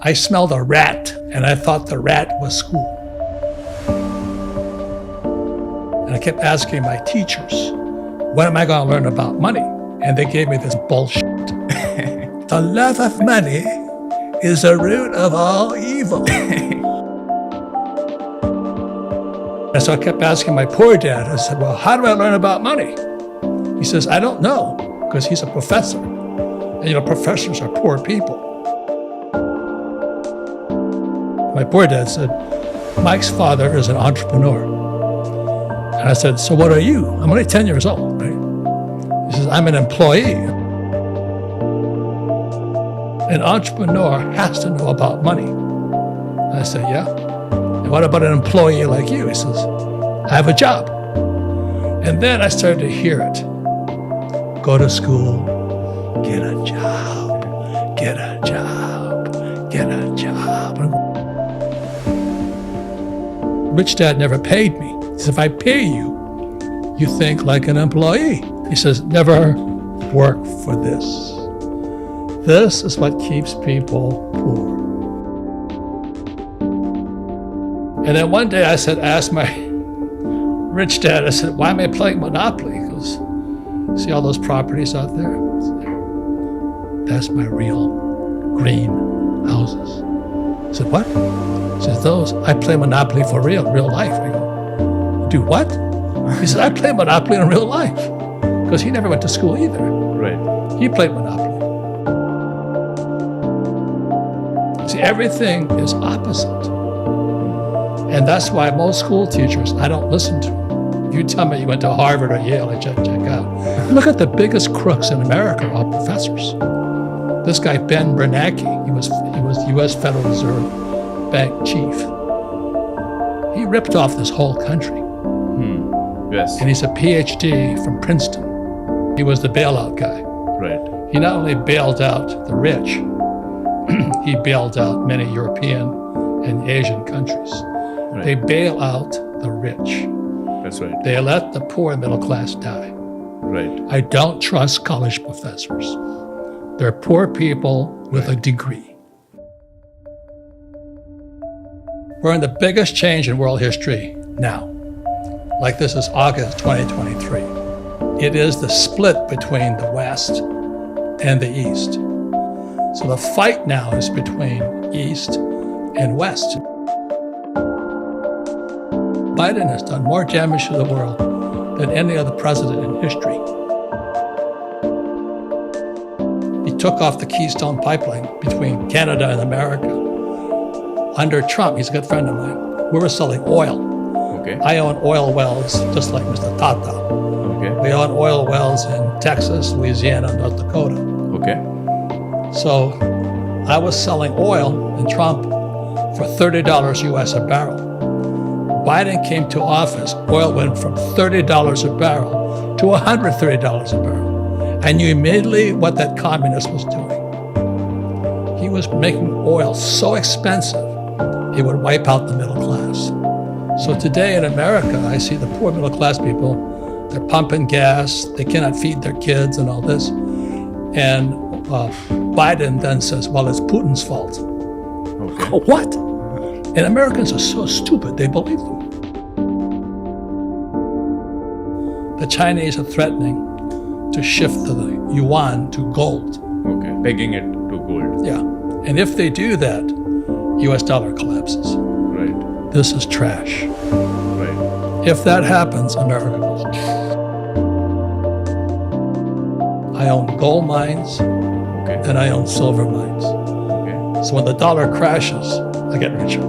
I smelled a rat, and I thought the rat was school. And I kept asking my teachers, when am I going to learn about money? And they gave me this bullshit. The love of money is the root of all evil. And so I kept asking my poor dad, I said, well, how do I learn about money? He says, I don't know, because he's a professor. And professors are poor people. My poor dad said, Mike's father is an entrepreneur. And I said, so what are you? I'm only 10 years old, right? He says, I'm an employee. An entrepreneur has to know about money. And I said, yeah. And what about an employee like you? He says, I have a job. And then I started to hear it. Go to school, get a job, get a job, get a job. Rich Dad never paid me. He says, if I pay you, you think like an employee. He says, never work for this. This is what keeps people poor. And then one day I asked my rich dad, I said, why am I playing Monopoly? He goes, see all those properties out there? That's my real green houses. I said, what? He says, those, I play Monopoly for real life. I go, do what? He said, I play Monopoly in real life. Because he never went to school either. Right. He played Monopoly. See, everything is opposite. And that's why most school teachers, I don't listen to. You tell me you went to Harvard or Yale, I check out. Look at the biggest crooks in America are professors. This guy, Ben Bernanke, he was U.S. Federal Reserve Bank chief. He ripped off this whole country. Yes. And he's a PhD from Princeton. He was the bailout guy. Right. He not only bailed out the rich, he bailed out many European and Asian countries. Right. They bail out the rich. That's right. They let the poor and middle class die. Right. I don't trust college professors. They're poor people with a degree. We're in the biggest change in world history now. Like this is August 2023. It is the split between the West and the East. So the fight now is between East and West. Biden has done more damage to the world than any other president in history. He took off the Keystone Pipeline between Canada and America. Under Trump, he's a good friend of mine, we were selling oil. Okay. I own oil wells just like Mr. Tata. Okay. We own oil wells in Texas, Louisiana, North Dakota. Okay. So I was selling oil in Trump for $30 US a barrel. Biden came to office, oil went from $30 a barrel to $130 a barrel. I knew immediately what that communist was doing. He was making oil so expensive, it would wipe out the middle class. So today in America, I see the poor middle class people, they're pumping gas, they cannot feed their kids and all this. And Biden then says, well, it's Putin's fault. Okay. Oh, what? And Americans are so stupid, they believe them. The Chinese are threatening to shift the yuan to gold. Okay. Pegging it to gold. Yeah. And if they do that, US dollar collapses. Right. This is trash. Right. If that happens, America goes. I own gold mines Okay. and I own silver mines. Okay. So when the dollar crashes, I get richer.